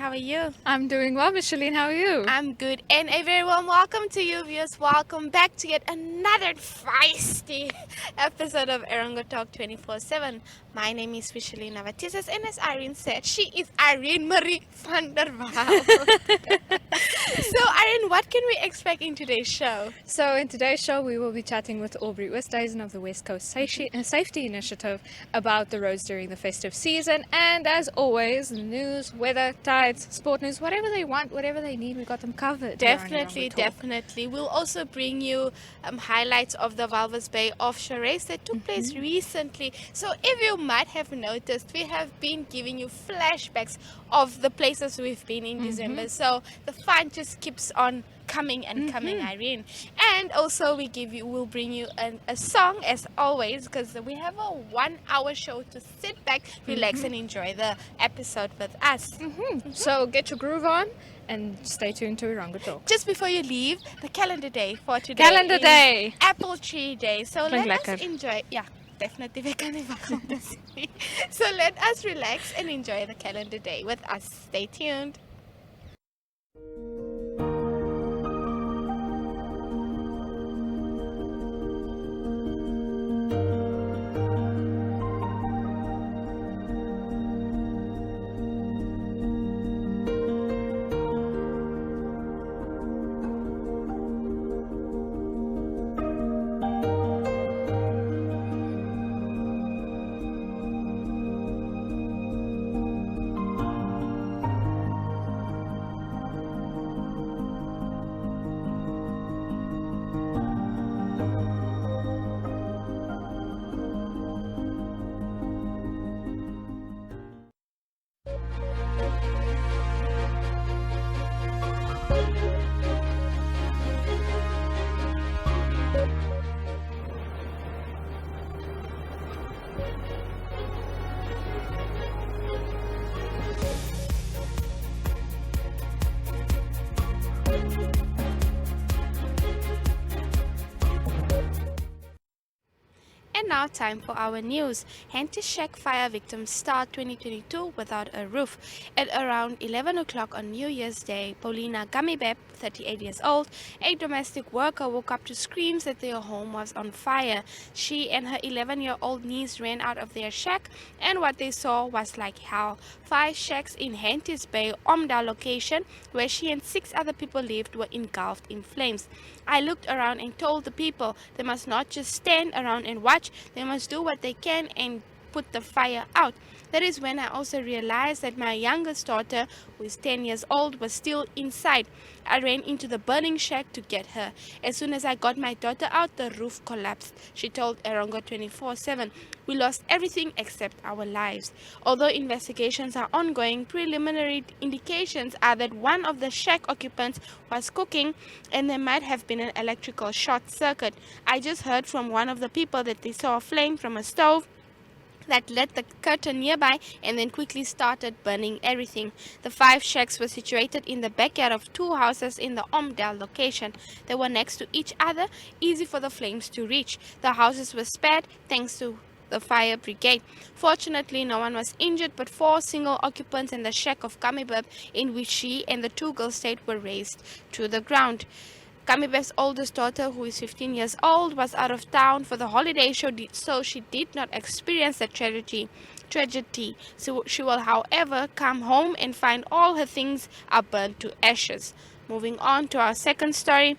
How are you? I'm doing well, Micheline. How are you? I'm good. And a very warm welcome to you, viewers. Welcome back to yet another feisty episode of Erongo Talk 24/7. My name is Micheline Navatisas, and as Irene said, she is Irene Marie van der Waal. So, Irene, what can we expect in today's show? So, in today's show, we will be chatting with Aubrey Oosthuizen of the West Coast Safety Initiative about the roads during the festive season. And as always, news, weather, tides, sport news, whatever they want, whatever they need, we got them covered. Definitely. We'll also bring you highlights of the Walvis Bay Offshore Race that took place recently. So, if you might have noticed, we have been giving you flashbacks of the places we've been in December. So, the fun just keeps on coming and coming, Irene. And also we'll bring you a song as always, because we have a 1-hour show to sit back, relax and enjoy the episode with us. So, get your groove on and stay tuned to Erongo Talk. Just before you leave, the calendar day for today Calendar day! Apple Tree Day. So Klinkt let lekker. us enjoy. Ja, definitely. We kan nie wag om te sien. So let us relax and enjoy the calendar day with us. Stay tuned. And now time for our news. Henty Shack fire victims start 2022 without a roof. At around 11 o'clock on New Year's Day, Paulina Gamibeb, 38 years old, a domestic worker, woke up to screams that their home was on fire. She and her 11-year-old niece ran out of their shack, and what they saw was like hell. 5 shacks in Henty's Bay, Omda location, where she and 6 other people lived, were engulfed in flames. I looked around and told the people they must not just stand around and watch, they must do what they can and put the fire out. That is when I also realized that my youngest daughter, who is 10 years old, was still inside. I ran into the burning shack to get her. As soon as I got my daughter out, the roof collapsed, she told Erongo 24/7. We lost everything except our lives. Although investigations are ongoing, preliminary indications are that one of the shack occupants was cooking and there might have been an electrical short circuit. I just heard from one of the people that they saw a flame from a stove that lit the curtain nearby and then quickly started burning everything. The 5 shacks were situated in the backyard of 2 houses in the Omdal location. They were next to each other, easy for the flames to reach. The houses were spared thanks to the fire brigade. Fortunately, no one was injured, but 4 single occupants in the shack of Kamibeb, in which she and the 2 girls stayed, were razed to the ground. Kamibeb's oldest daughter, who is 15 years old, was out of town for the holiday show, so she did not experience the tragedy. So she will, however, come home and find all her things are burnt to ashes. Moving on to our second story.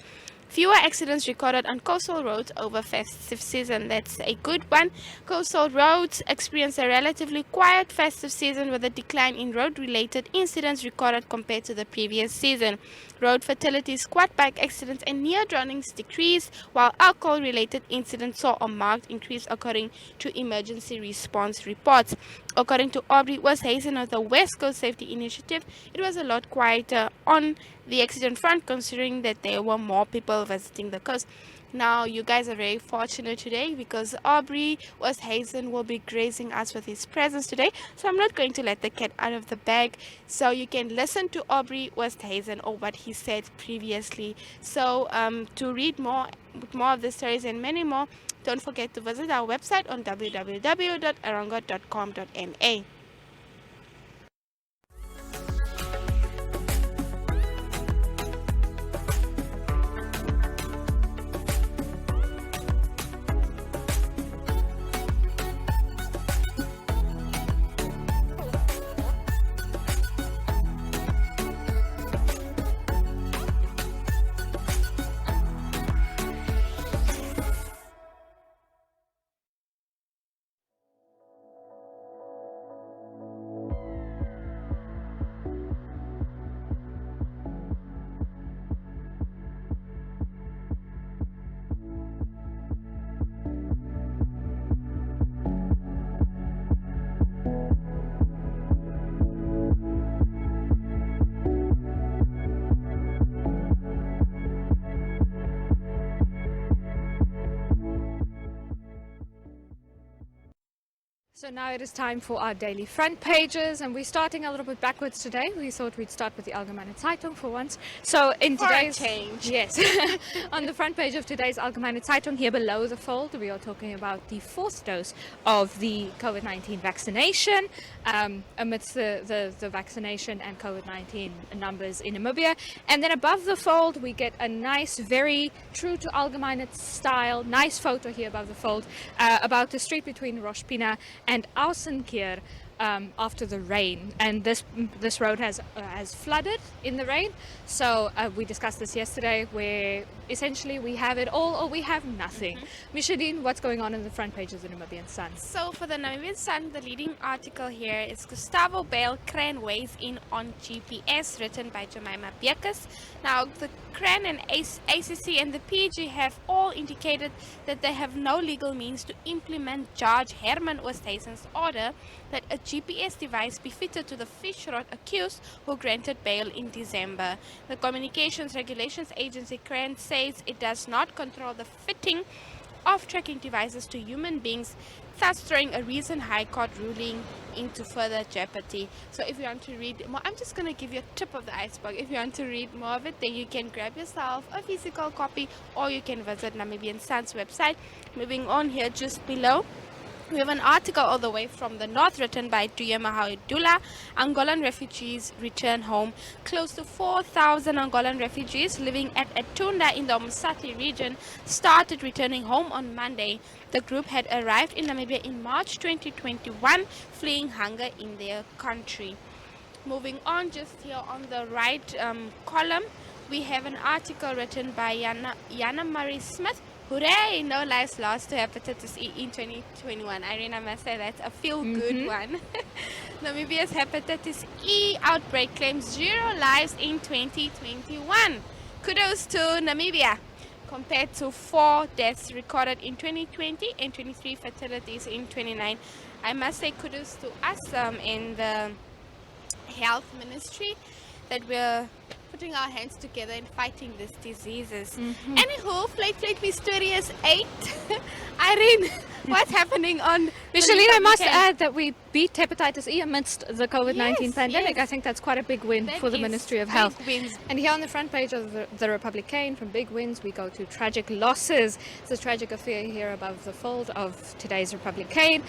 Fewer accidents recorded on coastal roads over festive season. That's a good one. Coastal roads experienced a relatively quiet festive season with a decline in road-related incidents recorded compared to the previous season. Road fatalities, quad bike accidents, and near-drownings decreased, while alcohol-related incidents saw a marked increase according to emergency response reports. According to Aubrey Oosthuizen of the West Coast Safety Initiative, it was a lot quieter on the accident front, considering that there were more people visiting the coast. Now, you guys are very fortunate today because Aubrey Oosthuizen will be gracing us with his presence today. So I'm not going to let the cat out of the bag. So you can listen to Aubrey Oosthuizen or what he said previously. So to read more of the stories and many more, don't forget to visit our website on www.erongo.com.na. So now it is time for our daily front pages, and we're starting a little bit backwards today. We thought we'd start with the Allgemeine Zeitung for once. So in For a today's change. yes, on the front page of today's Allgemeine Zeitung, here below the fold, we are talking about the fourth dose of the COVID-19 vaccination. Amidst the vaccination and COVID-19 numbers in Namibia, and then above the fold we get a nice, very true to Allgemeine style, nice photo here above the fold about the street between Rospina and Ausenkeer after the rain, and this road has flooded in the rain. So we discussed this yesterday, where essentially we have it all or we have nothing. Micheline, what's going on in the front page of the Namibian Sun? So for the Namibian Sun, the leading article here is Gustavo Bale Cran weighs in on GPS, written by Jemima Bekes. Now the Cran and ACC and the PG have all indicated that they have no legal means to implement Judge Herman Oosthuizen's order that a GPS device be fitted to the fish rod accused, who granted bail in December. The Communications Regulations Agency, CRAN, says it does not control the fitting of tracking devices to human beings, thus throwing a recent High Court ruling into further jeopardy. So if you want to read more, I'm just going to give you a tip of the iceberg. If you want to read more of it, then you can grab yourself a physical copy, or you can visit Namibian Sun's website. Moving on here, just below, we have an article all the way from the north written by Duyemahaidula. Angolan refugees return home. Close to 4,000 Angolan refugees living at Etunda in the Umsati region started returning home on Monday. The group had arrived in Namibia in March 2021, fleeing hunger in their country. Moving on, just here on the right column, we have an article written by Yana Marie Smith. Hooray! No lives lost to hepatitis E in 2021. Irene, I must say that's a feel-good one. Namibia's hepatitis E outbreak claims 0 lives in 2021. Kudos to Namibia, compared to 4 deaths recorded in 2020 and 23 fatalities in 2019. I must say kudos to us in the health ministry that we're putting our hands together in fighting these diseases. Anywho, Flight Mysterious 8. Irene, what's happening on Micheline, I must add that we beat hepatitis E amidst the COVID-19 pandemic. yes. I think that's quite a big win That for the is Ministry of big Health. wins. And here on the front page of the Republican, from big wins we go to tragic losses. It's a tragic affair here above the fold of today's Republican.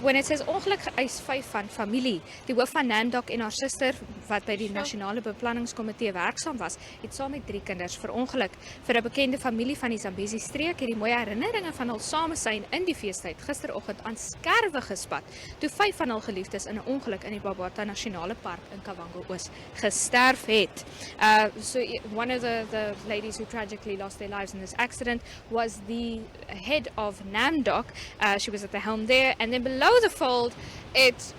When it says ongeluk geëis 5 van familie, die hoof van Namdok en haar suster wat by die nasionale beplanningskomitee werksaam was, het saam met 3 kinders verongeluk. Vir 'n bekende familie van die Zambezi streek het die mooi herinneringe van hul samesyn in die feestyd gisteroggend aan skerwe gespat toe 5 van hul geliefdes in 'n ongeluk in die Babata Nasionale Park in Kavango Oos gesterf het. So one of the ladies who tragically lost their lives in this accident was the head of Namdok. She was at the helm there, and then below the fold it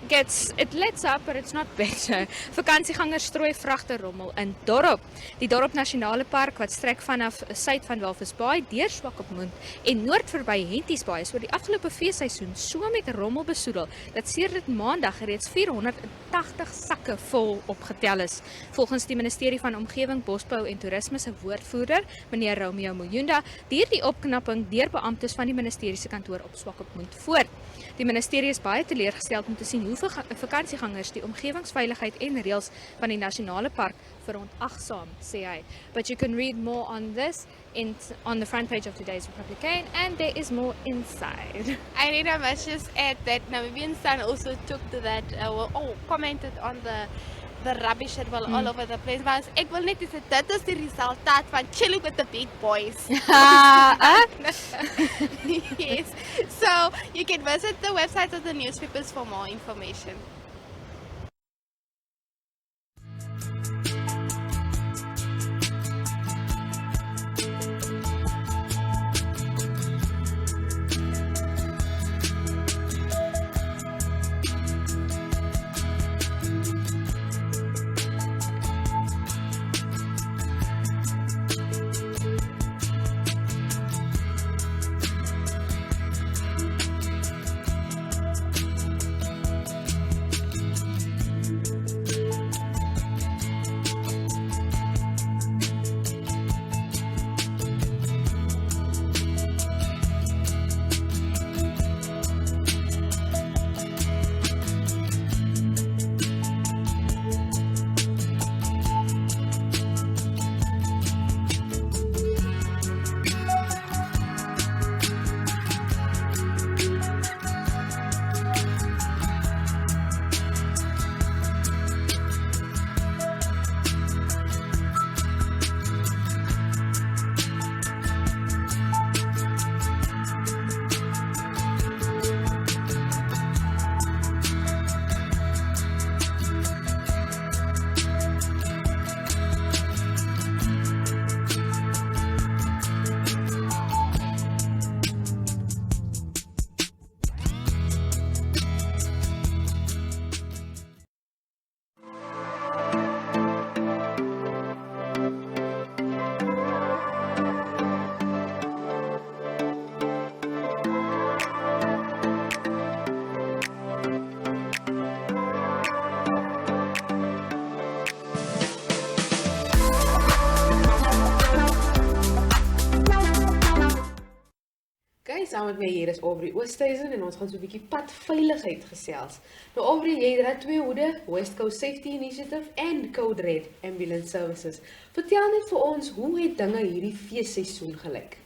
lets up, but it's not better. Vakansiegangers strooi vragte rommel in Dorp. Die Dorp Nasionale Park wat strek vanaf suid van Walvis Bay deur Swakopmund en noord verby Henties-Baai is oor die afgelope feesseisoen so met rommel besoedel dat sedert maandag reeds 480 sakke vol opgetel is. Volgens die Ministerie van Omgewing, Bosbou en Toerisme se woordvoerder, meneer Romeo Muyunda, duur die opknapping deur beamptes van die ministerie se kantoor op Swakopmund voort. Die ministerie is baie teleurgesteld om te sien hoeveel vakansiegangers die omgewingsveiligheid en reëls van die nasionale park verontagsaam, sê hy. But you can read more on this on the front page of today's Republican, and there is more inside. Irene, I must just add that Namibian Sun also took to that, commented on the rubbish that was all over the place. Maar ek wil net sê dit is die resultaat van chilling with the big boys. Yes. So you can visit the website of the newspapers for more information. saam met my hier is Aubrey Oosthuizen en ons gaan so 'n bietjie padveiligheid gesels. Nou Aubrey, jy dra 2 hoede, West Coast Safety Initiative en Code Red Ambulance Services. Vertel net vir ons, hoe het dinge hierdie feesseisoen gelyk?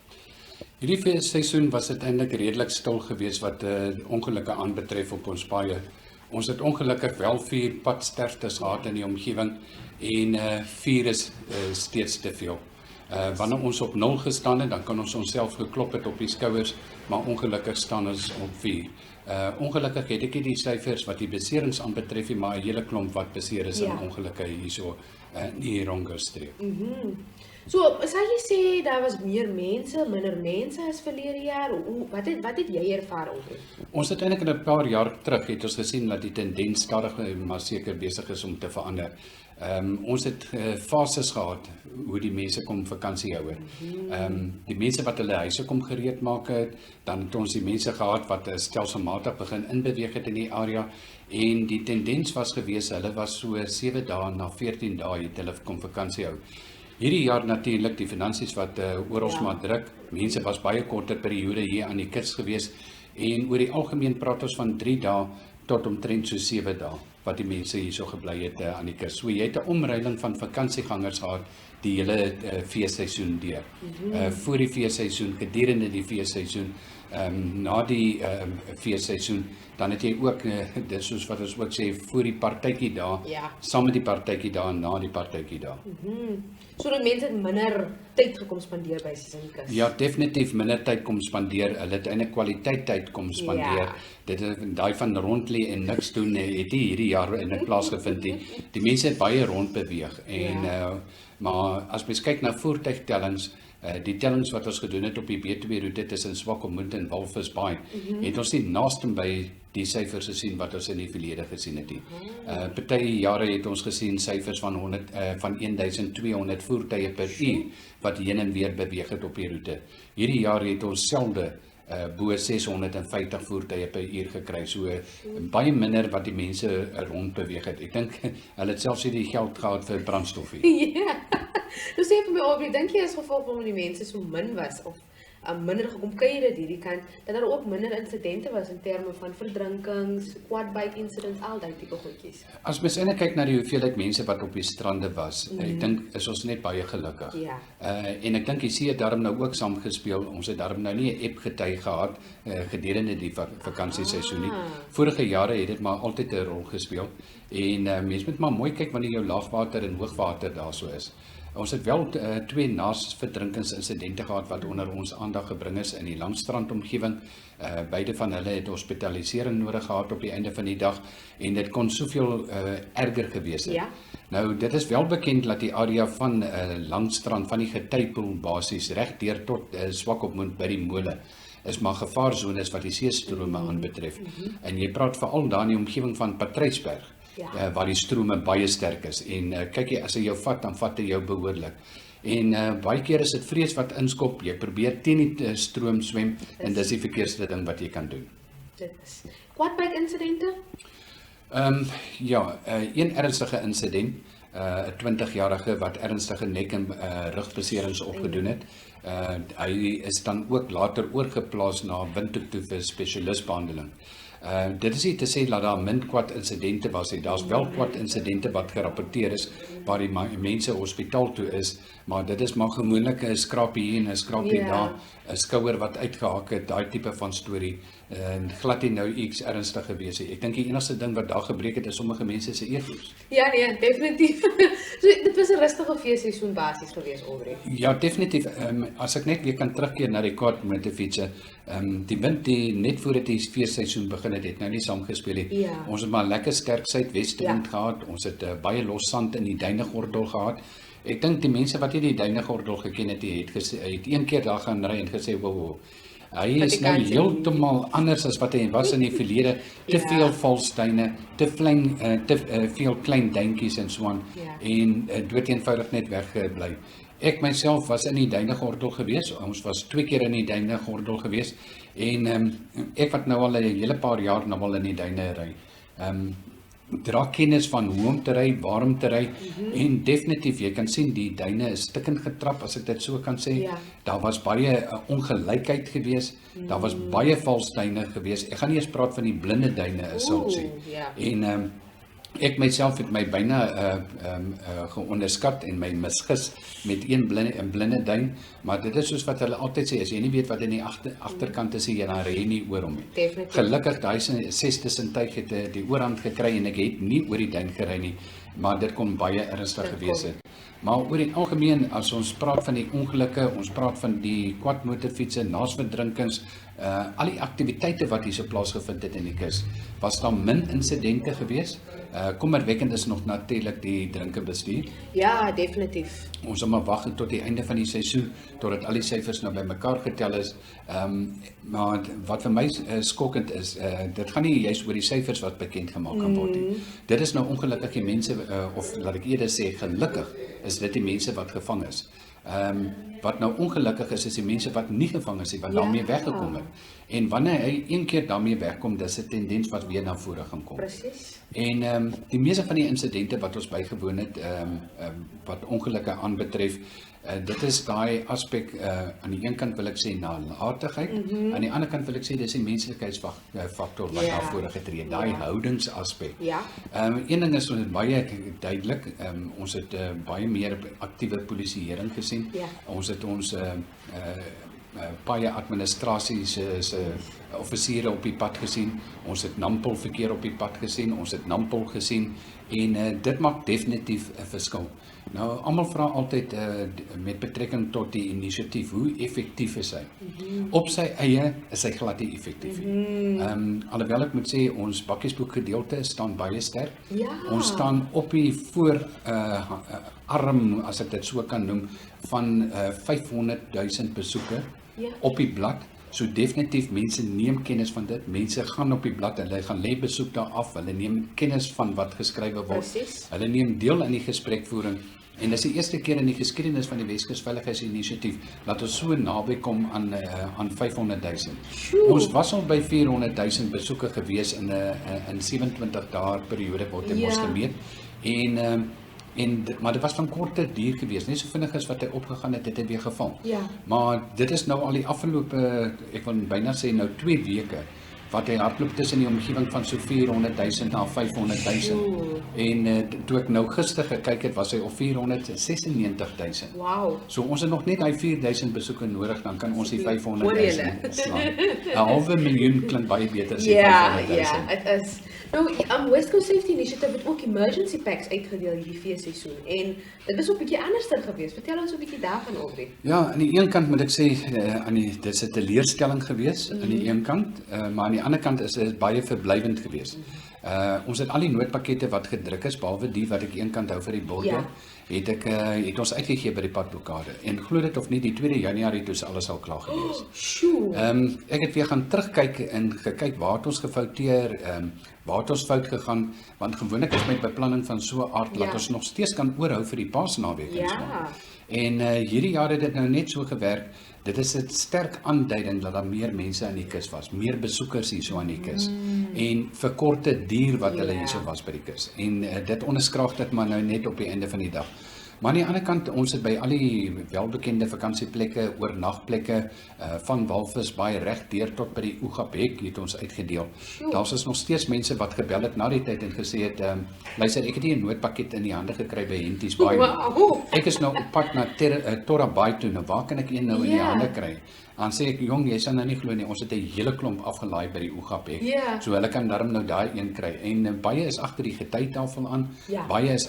Hierdie feesseisoen was uiteindelik redelik stil geweest wat ongelukke aanbetref op ons paaie. Ons het ongelukkig wel 4 padsterftes gehad in die omgewing en 4 is steeds te veel. Wanneer ons op 0 gestaan het, dan kan ons onsself geklop het op die skouers, maar ongelukkig staan ons op 4. Ongelukkig het ek nie die syfers wat die beserings aanbetref, maar 'n hele klomp wat beseer is in ongelukke hierso in die Erongo streek. So, sal jy sê daar was meer mense, minder mense as verlede jaar? Wat het jy ervaar oor? Ons het eintlik in 'n paar jaar terug het ons gesien dat die tendens stadig maar seker besig is om te verander. Ons het fases gehad hoe die mense kom vakansie hou het. Die mense wat hulle huise kom gereed maak het, dan het ons die mense gehad wat stelselmatig begin inbeweeg het in die area en die tendens was gewees, hulle was so 7 dae na 14 dae het hulle kom vakansie hou. Hierdie jaar natuurlik die finansies wat oral maar druk. Mense was baie korter periode hier aan die kus gewees en oor die algemeen praat ons van 3 dae tot omtrent so 7 dae wat die mense hierso gebly het aan die kus. So jy het 'n omreiling van vakansiegangers gehad die hele feesseisoen deur. Voor die feesseisoen, gedurende die feesseisoen, na die feesseisoen, dan het jy ook dis soos wat ons ook sê voor die partytjie dae, saam met die partytjie dae en na die partytjie dae. So dat mense minder tyd gekom spandeer by Sissinkus. Ja, definitief minder tyd kom spandeer. Hulle het eintlik kwaliteit tyd kom spandeer. Dit is daai van rondlê en niks doen het hierdie jaar eintlik plaasgevind. Die mense het baie rond beweeg en maar as mens kyk na voertuigtellings, die tellings wat ons gedoen het op die B2 roete tussen Swakopmund en Walvis Bay, het ons nie naaste by die syfers gesien wat ons in die verlede gesien het nie. Party jare het ons gesien syfers van 1200 voertuie per uur wat heen en weer beweeg het op die roete. Hierdie jaar het ons selde bo 650 voertuie per uur gekry, so baie minder wat die mense rond beweeg het. Ek dink hulle het selfs nie die geld gehad vir brandstof nie. Nou sê vir my Aubrey, dink jy as gevolg van die mense so min was of minder gekom kuier het hierdie kant, dat daar ook minder insidente was in terme van verdrinkings, quadbike incidents, al die tipe goedjies? As mens kyk na die hoeveelheid mense wat op die strande was, ek dink is ons net baie gelukkig. En ek dink die see het daarom nou ook saamgespeel. Ons het daarom nou nie 'n epgety gehad gedurende die vakansieseisoen nie. Vorige jare het dit maar altyd 'n rol gespeel. En mens moet maar mooi kyk wanneer jou laagwater en hoogwater daarso is. Ons het wel 2 verdrinkingsinsidente gehad wat onder ons aandag gebring is in die Langstrand-omgewing. Beide van hulle het hospitalisering nodig gehad op die einde van die dag en dit kon soveel erger gewees het. Nou, dit is wel bekend dat die area van Langstrand, van die Getypoel basis reg deur tot Swakopmund by die mole is maar gevaarzones wat die seestrome aanbetref. En jy praat veral daar in die omgewing van Patrysberg. Waar die strome baie sterk is en kyk jy, as hy jou vat, dan vat hy jou behoorlik. En baie keer is dit vrees wat inskop, jy probeer teen die stroom swem en dis die verkeerste ding wat jy kan doen. Dit is. Quadbike insidente? Een ernstige insident, 'n 20-jarige wat ernstige nek- en rugbeserings opgedoen het. Hy is dan ook later oorgeplaas na Windhoek toe vir spesialistbehandeling. Dit is nie te sê dat daar min kwad insidente was nie. Daar's wel kwad insidente wat gerapporteer is waar die mense hospitaal toe is, maar dit is maar gewoonlik 'n skrapie hier en 'n skrapie daar, 'n skouer wat uitgehak het, daai tipe van storie. Glad nie nou iets ernstig gewees het. Ek dink die enigste ding wat daar gebreek het is sommige mense se egos. Ja nee, definitief. So dit was 'n rustige feesseisoen basies gewees, Aubrey. Ja, definitief. As ek net weer kan terugkeer na die kort met die fietsie. Die wind net voordat die feesseisoen begin het nou nie saamgespeel nie. Ons het maar lekker sterk suidwestewind gehad. Ons het baie los sand in die duinegordel gehad. Ek dink die mense wat nie die duinegordel geken het, het een keer daar gaan ry en gesê, wow, hy is nou heeltemal anders as wat hy was in die verlede. Te veel valstuine, te veel klein duintjies en so aan. En dood eenvoudig net weggebly. Ek myself was in die duinegordel gewees. Ons was 2 keer in die duinegordel gewees. En ek wat nou al 'n hele paar jaar nou al in die duine ry. dra kennis van hoe om te ry, waar om te ry, en definitief, jy kan sien, die duine is stikkend getrap, as ek dit so kan sê. Ja. Daar was baie ongelykheid gewees, daar was baie vals duine gewees. Ek gaan nie eens praat van die blinde duine, is sal sê. Ja. En ek myself het my byna geonderskat en my misgis met een blinde duin, maar dit is soos wat hulle altyd sê, as jy nie weet wat in die agterkant is, jy dan ry jy nie oor hom nie. Definitief. Gelukkig, daai 6de sintuig het die oorhand gekry en ek het nie oor die duin gery nie, maar dit kon baie ernstig gewees het. Maar oor die algemeen, as ons praat van die ongelukke, ons praat van die quadmotorfietsse, naasverdrinkings, al die aktiwiteite wat hier so plaasgevind het in die kus, was daar min insidente gewees. Kommerwekkend is nog natuurlik die drinkenbestuur. Ja, definitief. Ons moet maar wag tot die einde van die seisoen, totdat al die syfers nou bymekaar getel is. Maar wat vir my skokkend is, dit gaan nie juist oor die syfers wat bekend gemaak kan word nie. Dit is nou ongelukkig die mense, of laat ek eerder sê, gelukkig is dit die mense wat gevang is. Wat nou ongelukkig is die mense wat nie gevang is nie, wat daarmee weggekom het. En wanneer hy een keer daarmee wegkom, dis 'n tendens wat weer na vore gaan kom. Presies. En die meeste van die insidente wat ons bygewoon het, wat ongelukke aanbetref, dit is daai aspek, aan die een kant wil ek sê nalatigheid, aan die ander kant wil ek sê dis die menslikheidsfaktor wat daar vore getree het, daai houdingsaspek. Ja. Een ding is ons baie duidelik, ons het baie meer aktiewe polisieering gesien. Ja. Ons het ons baie administrasie se offisiere op die pad gesien, ons het nampel verkeer op die pad gesien, ons het nampel gesien, en dit maak definitief 'n verskil. Nou, almal vra altyd met betrekking tot die inisiatief, hoe effektief is hy? Op sy eie is hy glad nie effektief nie. Alhoewel ek moet sê, ons bakkiesboek gedeelte staan baie sterk. Ja. Ons staan op die voorarm, as ek dit so kan noem, van 500,000 besoeke op die blad. So definitief, mense neem kennis van dit, mense gaan op die blad, hulle gaan lê besoek daar af, hulle neem kennis van wat geskrywe word. Precies. Hulle neem deel in die gesprekvoering, en dis die eerste keer in die geskiedenis van die Weskus Veiligheidsinisiatief dat ons so naby kom aan 500,000. Ons was al by 400,000 besoeke gewees in 27 dae periode word dit mos gemeet, maar dit was van korte duur gewees, nie so vinnig as wat hy opgegaan het, het hy weer geval. Ja. Maar dit is nou al die afgelope, ek wil byna sê nou 2 weke, wat hy hardloop tussen die omgewing van so 400,000 na 500,000. En toe ek nou gister gekyk het, was hy op 496,000. Wow. So ons het nog net hy 4,000 besoeke nodig, dan kan ons die 500,000 Hoor slaan. 500,000 klink baie beter as die Ja, 500,000. het is. Nou, West Coast Safety Initiative het ook emergency packs uitgedeel hierdie feesseisoen en dit was ook 'n bietjie anderster geweest. Vertel ons 'n bietjie daarvan, Aubrey. Ja, aan die een kant moet ek sê, dit is 'n teleurstelling geweest aan die een kant, maar aan die ander kant is dit baie verblywend geweest. Ons het al die noodpakkette wat gedruk is, behalwe die wat ek eenkant hou vir die borge, het ons uitgegee by die padblokkade. En glo dit of nie, die 2 Januarie toe is alles al klaar gewees. Ek het weer gaan terugkyk en gekyk waar het ons gefouteer, waar het ons fout gegaan, want gewoonlik is my beplanning van so 'n aard dat ons nog steeds kan oorhou vir die Paasnaweek en so. En hierdie jaar het dit nou net so gewerk. Dit is 'n sterk aanduiding dat daar meer mense aan die kus was, meer besoekers hier so aan die kus. En verkorte duur wat hulle hier so was by die kus. En dit onderskraag dit maar nou net op die einde van die dag. Maar aan die ander kant, ons het by al die welbekende vakansieplekke, oornagplekke, van Walvis Bay reg deur tot by die Oegabek het ons uitgedeel. Daar is nog steeds mense wat gebel het na die tyd en gesê het, luister, ek het nie 'n noodpakket in die hande gekry by Henties Bay nie. Ek is nou op pad na Torra Bay toe, nou waar kan ek een nou in die hande kry? Dan sê ek, jong, jy sal nou nie glo nie, ons het 'n hele klomp afgelaai by die Oegabek. So hulle kan daarom nou daai een kry. En baie is agter die getytafel aan, baie is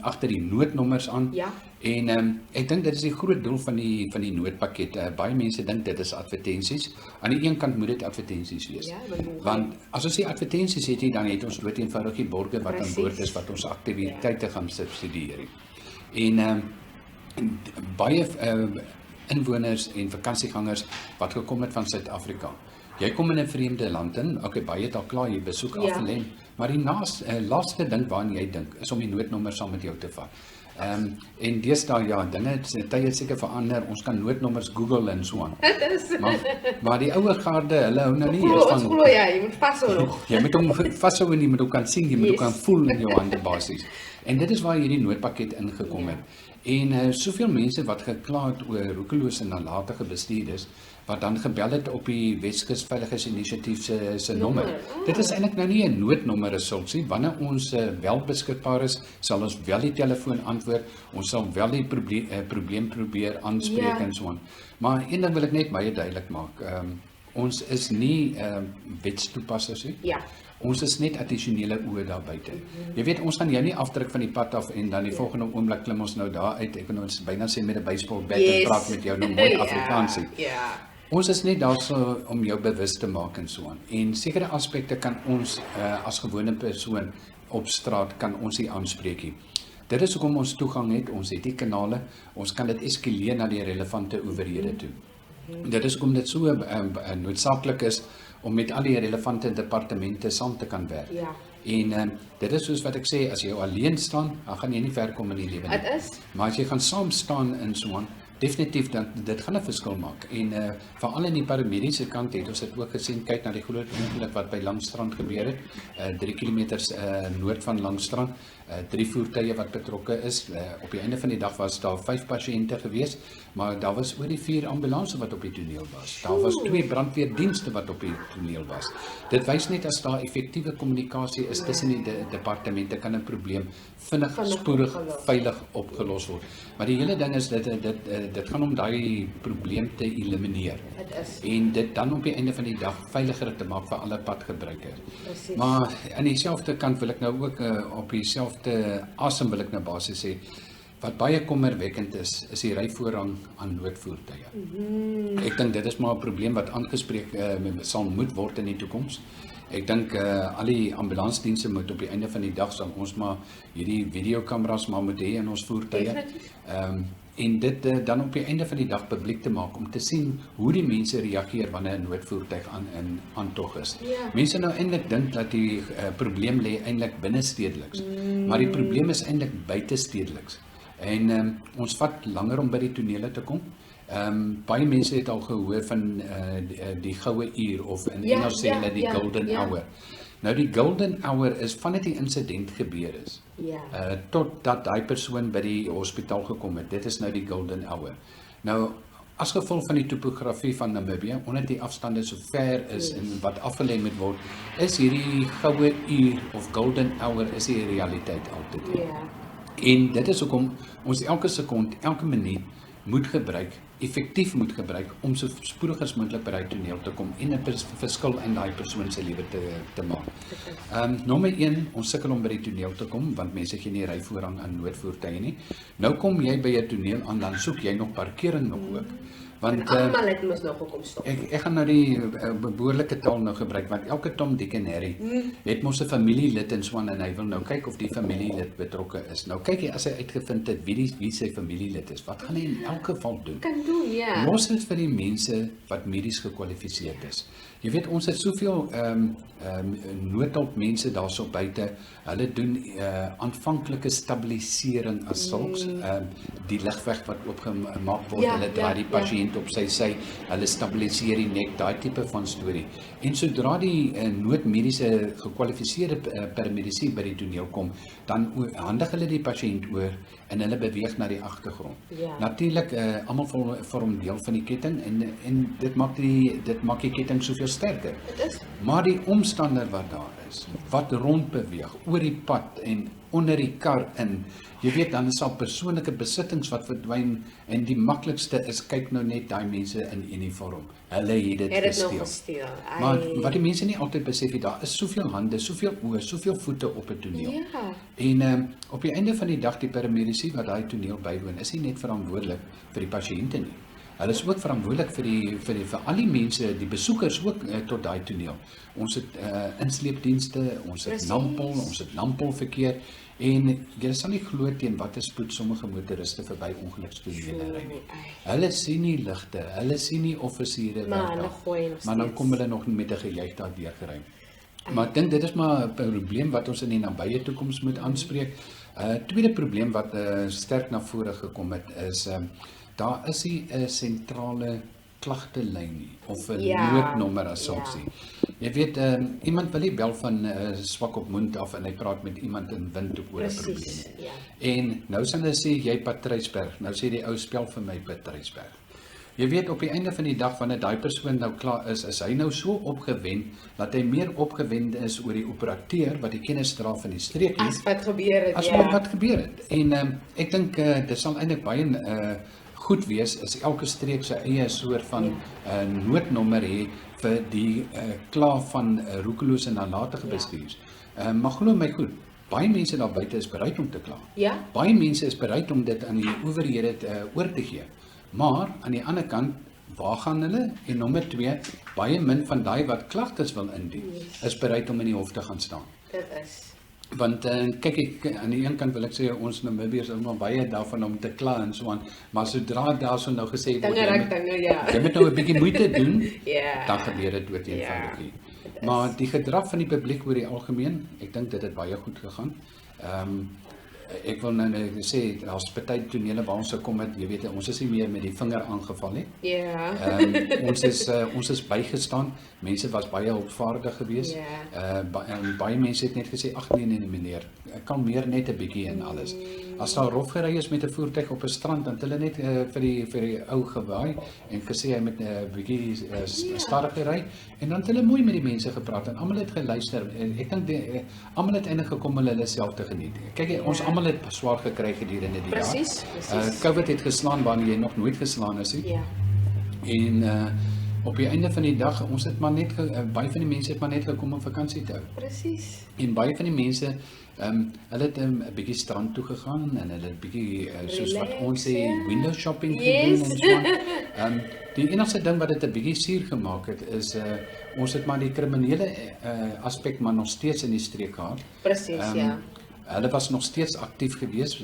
agter die noodnommers aan. En ek dink dit is die groot doel van die noodpakket. Baie mense dink dit is advertensies. Aan die een kant moet dit advertensies wees. Want as ons die advertensies het, dan het ons dood eenvoudig die borge wat aan boord is, wat ons aktiwiteite gaan subsidieer. En baie inwoners en vakansiegangers wat gekom het van Suid-Afrika. Jy kom in 'n vreemde land in, baie het al klaar jy besoek afgelê, maar die laaste ding waaraan jy dink is om die noodnommer saam met jou te vat. En deesdae ja, tye het seker verander. Ons kan noodnommers Google en so aan. Dit is. Maar die ouer garde, hulle hou nou nie Glo, eers ons van glo jy moet vashou nog. jy moet hom vashou en jy moet hom kan sien, jy moet hom kan voel in jou hande basies. En dit is waar hierdie noodpakket ingekom het. En soveel mense wat gekla het oor roekelose en nalatige bestuurders wat dan gebel het op die Weskus Veiligheidsinisiatief se nommer. Dit is eintlik nou nie 'n noodnommer results nie. Wanneer ons wel beskikbaar is, sal ons wel die telefoon antwoord. Ons sal wel die probleem probeer aanspreek en so aan. Maar een ding wil ek net baie duidelik maak. Ons is nie wetstoepassers nie. Ja. Ons is net addisionele oë daar buite. Jy weet, ons gaan jou nie afdruk van die pad af en dan die volgende oomblik klim ons nou daar uit. Ek kan ons byna sê met 'n baseballbat en praat met jou nou mooi Afrikaansie. Ja. Ons is net daar so om jou bewus te maak en so aan. En sekere aspekte kan ons as gewone persoon op straat kan ons nie aanspreek nie. Dit is hoekom ons toegang het, ons het die kanale, ons kan dit eskaleer na die relevante owerhede toe. Dit is hoekom dit so noodsaaklik is om met al die relevante departemente saam te kan werk. Ja. En dit is soos wat ek sê, as jy alleen staan, dan gaan jy nie ver kom in die lewe nie. Dit is. Maar as jy gaan saam staan in so aan, definitief dit gaan 'n verskil maak. En veral in die paramediese kant het ons dit ook gesien, kyk na die groot ongeluk wat by Langstrand gebeur het, 3 km noord van Langstrand, 3 voertuie wat betrokke is. Op die einde van die dag was daar 5 pasiënte gewees, maar daar was oor die 4 ambulanses wat op die toneel was. Daar was 2 brandweerdienste wat op die toneel was. Dit wys net as daar effektiewe kommunikasie is tussen die departemente, kan 'n probleem vinnig, spoedig, veilig opgelos word. Maar die hele ding is dit gaan om daai probleem te elimineer. Dit is. En dit dan op die einde van die dag veiliger te maak vir alle padgebruikers. Presies. Maar aan dieselfde kant wil ek nou ook op dieselfde asem wil ek nou basies sê, wat baie kommerwekkend is die ryvoorrang aan noodvoertuie. Ek dink dit is maar 'n probleem wat aangespreek sal moet word in die toekoms. Ek dink al die ambulansdienste moet op die einde van die dag sal ons maar hierdie videokameras maar moet hê in ons voertuie. En dit dan op die einde van die dag publiek te maak om te sien hoe die mense reageer wanneer 'n noodvoertuig aan aantog is. Ja. Mense nou eintlik dink dat die probleem lê eintlik binnestedeliks, maar die probleem is eintlik buitestedeliks. En ons vat langer om by die tonele te kom. Baie mense het al gehoor van die goue uur of in Engels sê hulle die golden hour. Nou die golden hour is vandat die insident gebeur is. Ja. Totdat daai persoon by die hospitaal gekom het. Dit is nou die golden hour. Nou as gevolg van die topografie van Namibië, omdat die afstande so ver is en wat afgelê moet word, is hierdie goue uur of golden hour is die realiteit altyd. Ja. En dit is hoekom ons elke sekond, elke minuut moet gebruik, effektief moet gebruik om so spoedig as moontlik by die toneel te kom en 'n verskil in daai persoon se lewe te maak. Nommer 1, ons sukkel om by die toneel te kom want mense gee nie ryvoorrang aan noodvoertuie nie. Nou kom jy by 'n toneel aan, dan soek jy nog parkering nog ook. Want almal het mos nog gekom stop. Ek gaan nou die behoorlike taal nou gebruik, want elke Tom, Dick en Harry het mos 'n familielid en so aan en hy wil nou kyk of die familielid betrokke is. Nou kyk jy, as hy uitgevind het wie sy familielid is, wat gaan hy in elk geval doen? Kan doen, ja. Los dit vir die mense wat medies gekwalifiseerd is. Jy weet, ons het soveel noodhulp daarso buite. Hulle doen aanvanklike stabilisering as sulks, die ligweg wat oopgemaak word, hulle draai die pasiënt op sy sy, hulle stabiliseer die nek, daai tipe van storie. En sodra die noodmediese gekwalifiseerde paramedici by die toneel kom, dan handig hulle die pasiënt oor en hulle beweeg na die agtergrond. Ja. Natuurlik, almal vorm deel van die ketting en dit maak die ketting soveel sterker. Maar die omstander wat daar is, wat rondbeweeg oor die pad en onder die kar in, jy weet, dan is al persoonlike besittings wat verdwyn en die maklikste is, kyk nou net daai mense in uniform. Hulle het dit gesteel. Maar wat die mense nie altyd besef het, daar is soveel hande, soveel oë, soveel voete op 'n toneel. Ja. En op die einde van die dag, die paramedici wat daai toneel bywoon, is nie net verantwoordelik vir die pasiënte nie. Hulle is ook verantwoordelik vir al die mense, die besoekers ook tot daai toneel. Ons het insleepdienste, ons het nampol, ons het nampolverkeer en jy sal nie glo teen watter spoed sommige motoriste verby ongelukstonele ry nie. Hulle sien nie ligte, hulle sien nie offisiere maar dan kom hulle nog met 'n gejuig daardeur gery. Maar ek dink dit is maar 'n probleem wat ons in die nabye toekoms moet aanspreek. Tweede probleem wat sterk na vore gekom het is daar is nie 'n sentrale klagtelyn nie of 'n noodnommer as ons sê. Jy weet, iemand wil nie bel van swak op mond af en hy praat met iemand in Windhoek oor 'n probleem. En nou sal hulle sê jy Patrysberg, nou sê die ou spel vir my Patrysberg. Jy weet op die einde van die dag wanneer daai persoon nou klaar is hy nou so opgewend dat hy meer opgewend is oor die operateur wat die kennis dra van die streek as wat gebeur het. As wat gebeur het. En ek dink dit sal eintlik baie goed wees as elke streek sy eie soort van noodnommer hê vir die kla van roekeloos en nalatige bestuurs. Maar glo my goed, baie mense daar buite is bereid om te kla. Ja. Baie mense is bereid om dit aan die owerhede oor te gee. Maar aan die ander kant, waar gaan hulle? En nommer 2, baie min van daai wat klagtes wil indien, is bereid om in die hof te gaan staan. Dit is. Want kyk aan die een kant wil ek sê ons Namibiërs is nog baie daarvan om te kla en so aan, maar sodra daarso nou gesê word jy moet nou 'n bietjie moeite doen, dan gebeur dit dood eenvoudig nie. Maar die gedrag van die publiek oor die algemeen, ek dink dit het baie goed gegaan. Ek wil nou sê as party tonele waar ons gekom het, jy weet ons is nie meer met die vinger aangeval nie. Ons is bygestaan. Mense was baie hulpvaardig geweest. Baie mense het net gesê ag nee meneer, ek kan meer net 'n bietjie en alles. As daar rof gery is met 'n voertuig op 'n strand, dan het hulle net vir die ou gewaai en gesê hy met 'n bietjie stadiger ry en dan het hulle mooi met die mense gepraat en almal het geluister. Ek dink almal het eintlik gekom om hulle self te geniet. Kyk, ons almal het swaar gekry gedurende die jaar. COVID het geslaan waar jy nog nooit geslaan is nie. En op die einde van die dag, ons het maar net baie van die mense het maar net gekom om vakansie te hou. Presies. En baie van die mense hulle het 'n bietjie strand toe gegaan en hulle het bietjie soos wat ons sê window shopping gedoen en so. Die enigste ding wat dit 'n bietjie suur gemaak het is ons het maar die kriminele aspek maar nog steeds in die streek gehad. Presies, Hulle was nog steeds aktief geweest,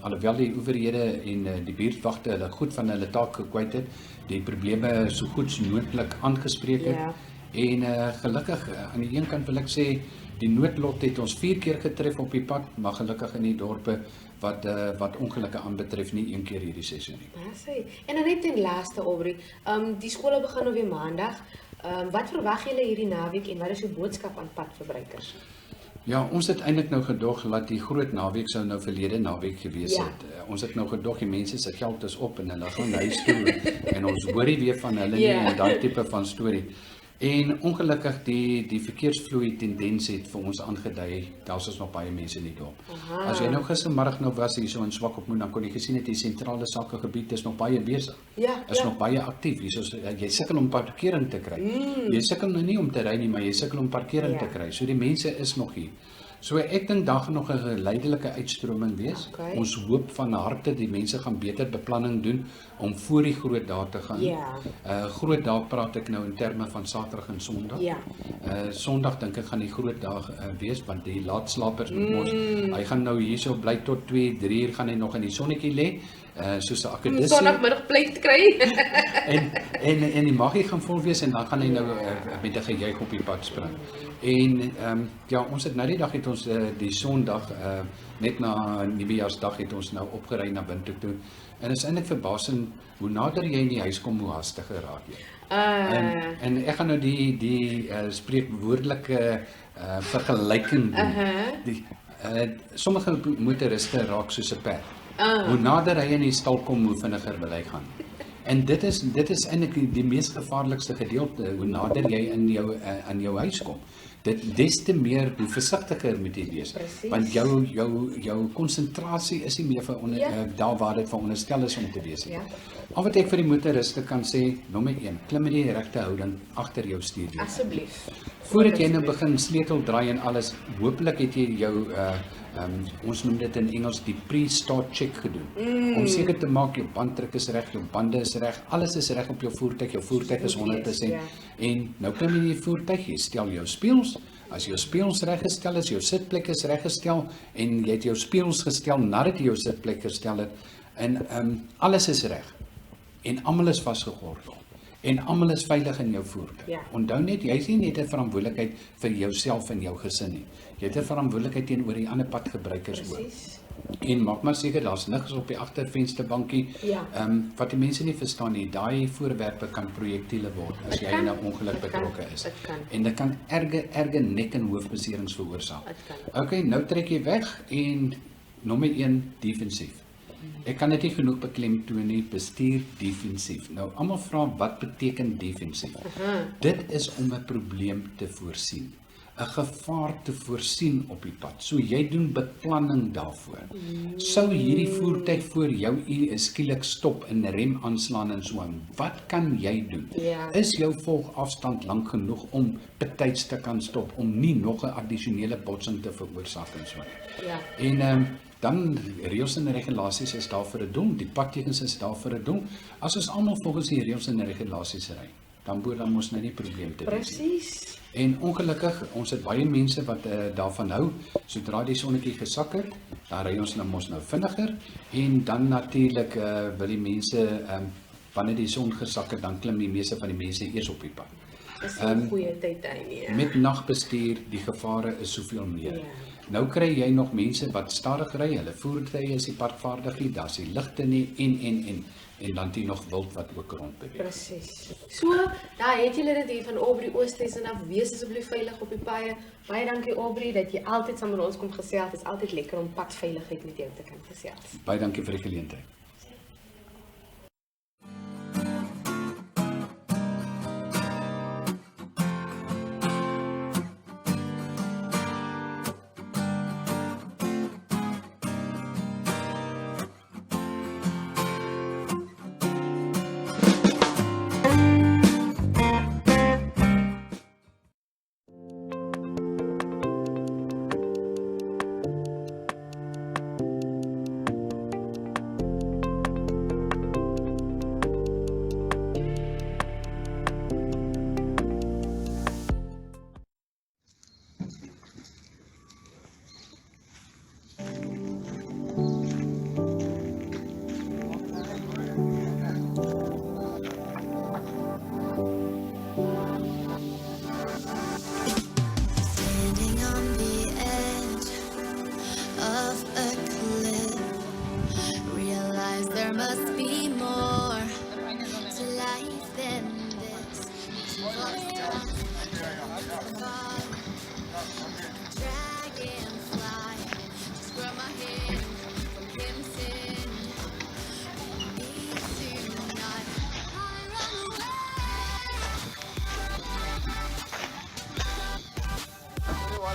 alhoewel die owerhede en die buurtwagte hulle goed van hulle taak gekwyt het, die probleme so goed so moontlik aangespreek het. En gelukkig aan die een kant wil ek sê die noodlot het ons 4 keer getref op die pad, maar gelukkig in die dorpe wat ongelukke aanbetref nie een keer hierdie sessie nie. En dan net ten laaste Aubrey, die skole begin nou weer maandag. Wat verwag julle hierdie naweek en wat is jou boodskap aan padverbruikers? Ja, ons het eintlik nou gedog dat die groot naweek sou nou verlede naweek gewees het. Ons het nou gedog die mense se geld is op en hulle gaan huis toe en ons hoor nie weer van hulle nie en daai tipe van storie. En ongelukkig die verkeersvloei tendens het vir ons aangedui, daar's nog baie mense in die dorp. As jy nou gistermiddag nou was hier so in Swakopmund, dan kon jy gesien het die sentrale sakegebied is nog baie besig. Is nog baie aktief. Jy sukkel om parkering te kry. Jy sukkel nou nie om te ry nie, maar jy sukkel om parkering te kry. So die mense is nog hier. So ek dink daar gaan nog 'n geleidelike uitstroming wees. Ons hoop van harte die mense gaan beter beplanning doen om voor die groot dae te gaan. Groot dae praat ek nou in terme van Saterdag en Sondag. Sondag dink ek gaan die groot dag wees want die laatslapers moet mos hy gaan nou hierso bly tot 2-3 uur gaan hy nog in die sonnetjie lê. Soos 'n akademie. Sondagmiddag plek kry. en die maggie gaan vol wees en dan gaan hy nou met 'n gejuig op die pad spring. En ons het nou die dag het ons die Sondag net na Nuwejaarsdag het ons nou opgery na Windhoek toe. En is eintlik verbasend hoe nader jy in die huis kom hoe hastiger raak jy. En ek gaan nou die spreekwoordelike vergelyking doen. Sommige motoriste raak soos 'n perd. Hoe nader hy in die stal kom, hoe vinniger wil hy gaan. En dit is eintlik die mees gevaarlikste gedeelte, hoe nader jy aan jou huis kom. Des te meer, hoe versigtiger moet jy wees. Want jou konsentrasie is nie meer daar waar dit veronderstel is om te wees. Al wat ek vir die motoriste kan sê, nommer 1, klim met die regte houding agter jou stuurwiel. Asseblief. Voordat jy nou begin sleutel draai en alles, hopelik het jy jou ons noem dit in Engels die pre-start check gedoen. Om seker te maak jou banddruk is reg, jou bande is reg, alles is reg op jou voertuig is 100%. En nou klim jy in die voertuig, jy stel jou spieëls. As jou spieëls reggestel is, jou sitplek is reggestel en jy het jou spieëls gestel nadat jy jou sitplek gestel het en alles is reg. En almal is vasgegordel. En almal is veilig in jou voertuig. Onthou net, jy is nie net 'n verantwoordelikheid vir jouself en jou gesin nie. Jy het 'n verantwoordelikheid teenoor die ander padgebruikers ook. En maak maar seker daar's niks op die agtervensterbankie. Ja. Wat die mense nie verstaan nie, daai voorwerpe kan projektiele word as jy in 'n ongeluk betrokke is. Dit kan. En dit kan erge nek en hoofbeserings veroorsaak. Dit kan. Okay, nou trek jy weg en nommer 1 defensief. Ek kan dit nie genoeg beklemtoon nie, bestuur defensief. Nou almal vra wat beteken defensief? Dit is om 'n probleem te voorsien, 'n gevaar te voorsien op die pad. So jy doen beplanning daarvoor. Sou hierdie voertuig voor jou skielik stop en rem aanslaan en so aan, wat kan jy doen? Ja. Is jou volgafstand lank genoeg om betyds te kan stop, om nie nog 'n addisionele botsing te veroorsaak en so aan? Ja. En dan reëls en regulasies is daar vir 'n doel, die padtekens is daar vir 'n doel. As ons almal volgens die reëls en regulasies ry, dan behoort dan mos nou nie probleem te wees nie. Presies. En ongelukkig, ons het baie mense wat daarvan hou, sodra die sonnetjie gesak het, dan ry ons nou mos nou vinniger, en dan natuurlik wil die mense, wanneer die son gesak het, dan klim die meeste van die mense eers op die pad. Dis 'n goeie tyd nie. Met nagbestuur, die gevare is soveel meer. Ja. Nou kry jy nog mense wat stadig ry, hulle voertuie is nie padvaardig nie, daar's nie ligte nie, en dan die nog wild wat ook rondbeweeg. Presies. So, daar het julle dit hier van Aubrey Oosthuizen af. Wees asseblief veilig op die paaie. Baie dankie Aubrey dat jy altyd saam met ons kom gesels. Dit is altyd lekker om padveiligheid met jou te kan gesels. Baie dankie vir die geleentheid. Standing on the edge of a cliff, realize there must be more to life than this. Dragonfly, scrub my head from Crimson.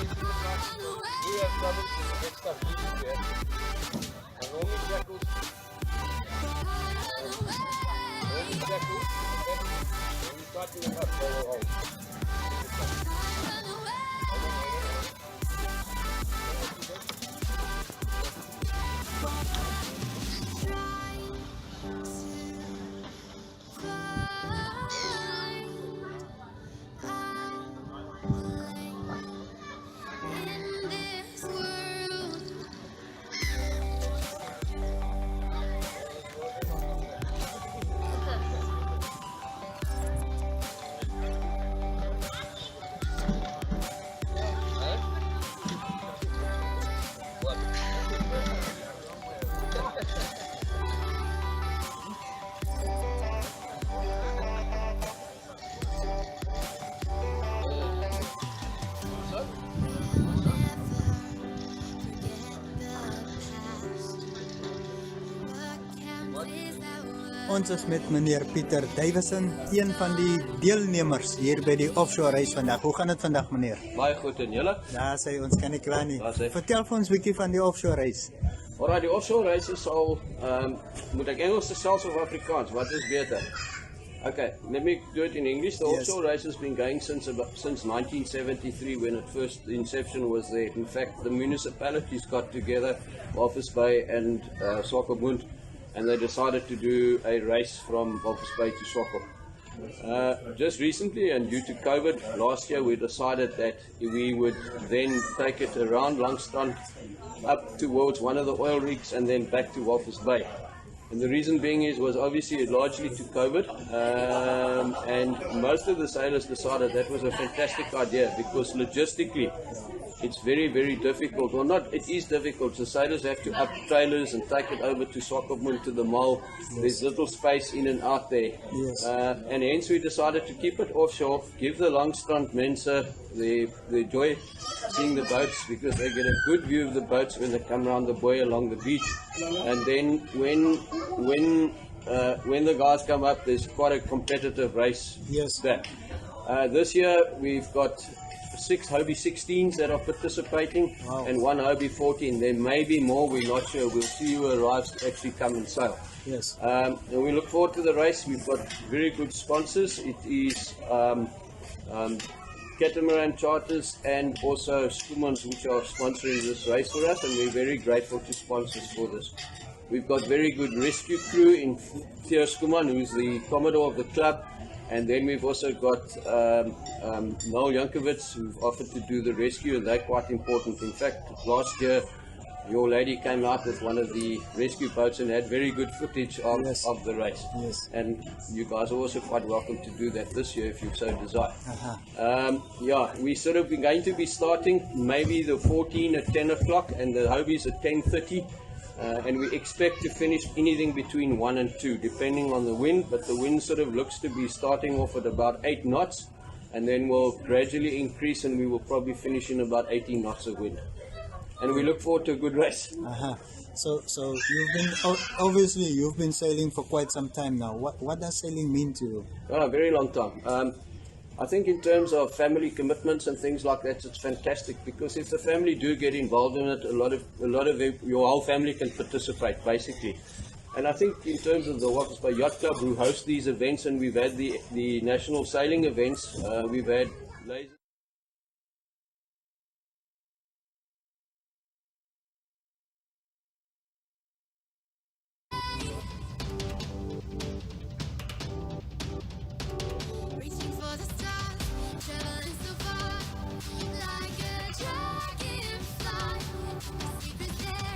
Need to not run We have trouble with the next stuff we do here. And only jackals. Only jackals. When you start doing that, they will hold. in this world. Ons is met meneer Pieter Davison, een van die deelnemers hier by die Offshore Race vandag. Hoe gaan dit vandag, meneer? Baie goed en julle. Daar sê ons kan nie kla nie. Daar sê. Vertel vir ons 'n bietjie van die Offshore Race. Alright, die Offshore Race is al, moet ek Engels selfs of Afrikaans, wat is beter? Okay, let me do it in English. The Yes. Offshore Race has been going since 1973 when it first, the inception was there. In fact, the municipalities got together, Walvis Bay and Swakopmund, and they decided to do a race from Walvis Bay to Swakop. Just recently, and due to COVID, last year we decided that we would then take it around Langstrand, up towards one of the oil rigs, and then back to Walvis Bay. And the reason being was obviously largely to COVID, and most of the sailors decided that was a fantastic idea because logistically it's very, very difficult. Well, not, it is difficult. The sailors have to up trailers and take it over to Swakopmund to the mall. There's little space in and out there. Yes. And hence we decided to keep it offshore, give the Langstrand Mensa the joy seeing the boats because they get a good view of the boats when they come around the buoy along the beach. And then when the guys come up, there's quite a competitive race back. This year we've got 6 Hobie 16s that are participating and 1 Hobie 14. There may be more, we're not sure. We'll see who arrives to actually come and sail. Yes. And we look forward to the race. We've got very good sponsors. It is Catamaran Charters and also Schoemans which are sponsoring this race for us, and we're very grateful to sponsors for this. We've got very good rescue crew in Theo Schoeman, who's the Commodore of the club, and then we've also got Noel Jankovic, who've offered to do the rescue, and they're quite important. In fact, last year, your lady came out with one of the rescue boats and had very good footage of the race. Yes. And you guys are also quite welcome to do that this year if you so desire. We sort of going to be starting maybe the 14 at 10 o'clock and the Hobies at 10:30. And we expect to finish anything between 1 and 2, depending on the wind. But the wind sort of looks to be starting off at about 8 knots, and then will gradually increase, and we will probably finish in about 18 knots of wind. And we look forward to a good race. So you've been obviously you've been sailing for quite some time now. What does sailing mean to you? A very long time. I think in terms of family commitments and things like that, it's fantastic because if the family do get involved in it, a lot of your whole family can participate basically. And I think in terms of the Walvis Bay Yacht Club, who host these events, and we've had the national sailing events, we've had lasers. Reaching for the stars, traveling so far, like a dragonfly. The secret's there.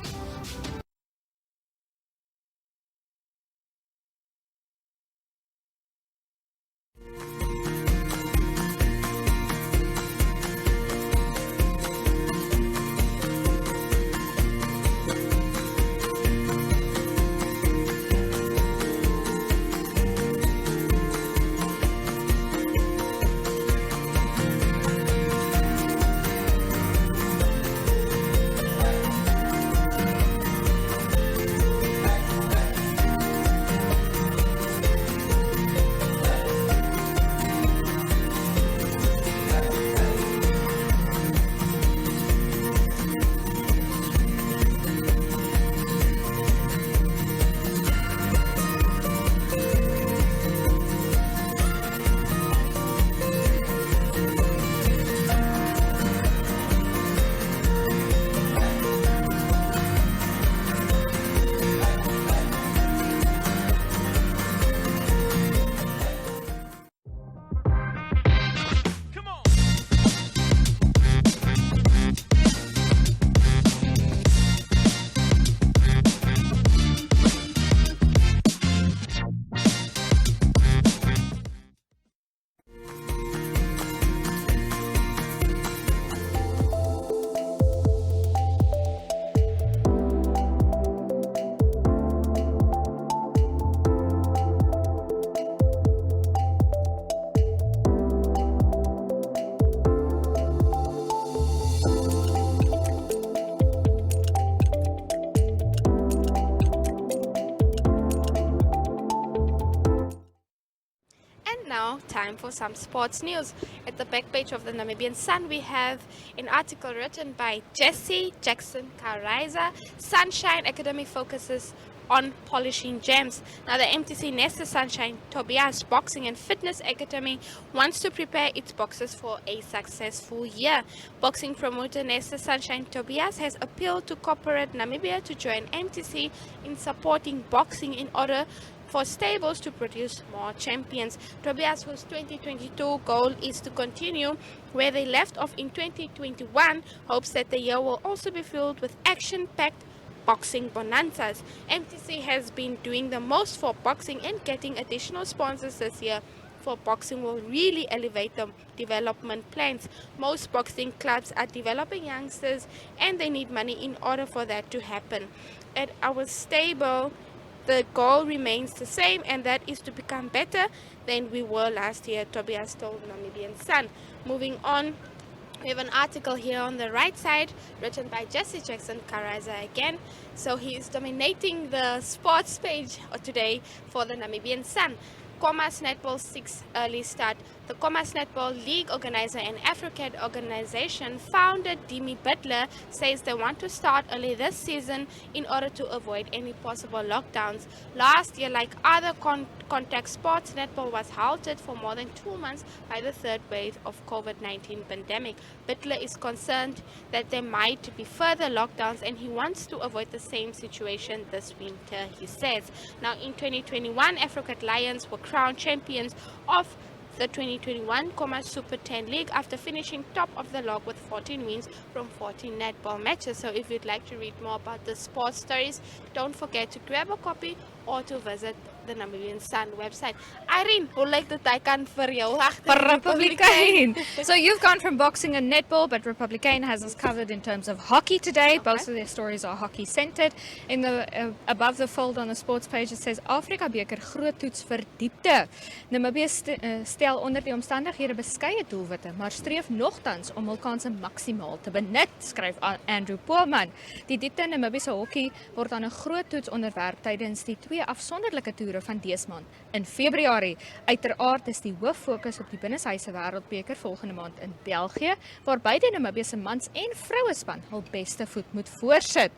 Now, time for some sports news. At the back page of the Namibian Sun, we have an article written by Jesse Jackson Karaiza. Sunshine Academy focuses on polishing gems. Now, the MTC Nesta Sunshine Tobias Boxing and Fitness Academy wants to prepare its boxers for a successful year. Boxing promoter Nesta Sunshine Tobias has appealed to corporate Namibia to join MTC in supporting boxing in order for stables to produce more champions. Tobias, whose 2022 goal is to continue where they left off in 2021, hopes that the year will also be filled with action-packed boxing bonanzas. MTC has been doing the most for boxing and getting additional sponsors this year for boxing will really elevate the development plans. Most boxing clubs are developing youngsters and they need money in order for that to happen. At our stable, the goal remains the same, and that is to become better than we were last year, Tobias told Namibian Sun. Moving on, we have an article here on the right side written by Jesse Jackson Karaza again. So he is dominating the sports page today for the Namibian Sun. Commerce Netball 6 early start. The Commerce Netball League organizer and AfroCAD organization founder Demi Butler says they want to start early this season in order to avoid any possible lockdowns. Last year, like other contact sports, netball was halted for more than 2 months by the third wave of COVID-19 pandemic. Butler is concerned that there might be further lockdowns and he wants to avoid the same situation this winter, he says. Now in 2021, AfroCAD Lions were crowned champions of the 2021 Commerce Super 10 League after finishing top of the log with 14 wins from 14 netball matches. So if you'd like to read more about the sports stories, don't forget to grab a copy or to visit the Namibian Sun website. Irene, hoe lyk dit hy kan vir jou agter die Republican. So you've gone from boxing and netball, but Republican has us covered in terms of hockey today. Both of their stories are hockey centered. In the above the fold on the sports page, it says Afrika beker groot toets vir diepte. Namibië stel onder die omstandighede beskeie doelwitte, maar streef nogtans om hul kanse maksimaal te benut, skryf Andrew Poelman. Die diepte Namibiese hockey word aan 'n groot toets onderwerp tydens die 2 afsonderlike toere van dese maand in Februarie. Uiteraard is die hoof fokus op die binneshuise wêreldbeker volgende maand in België, waar beide Namibiese mans- en vrouespan hul beste voet moet voorsit.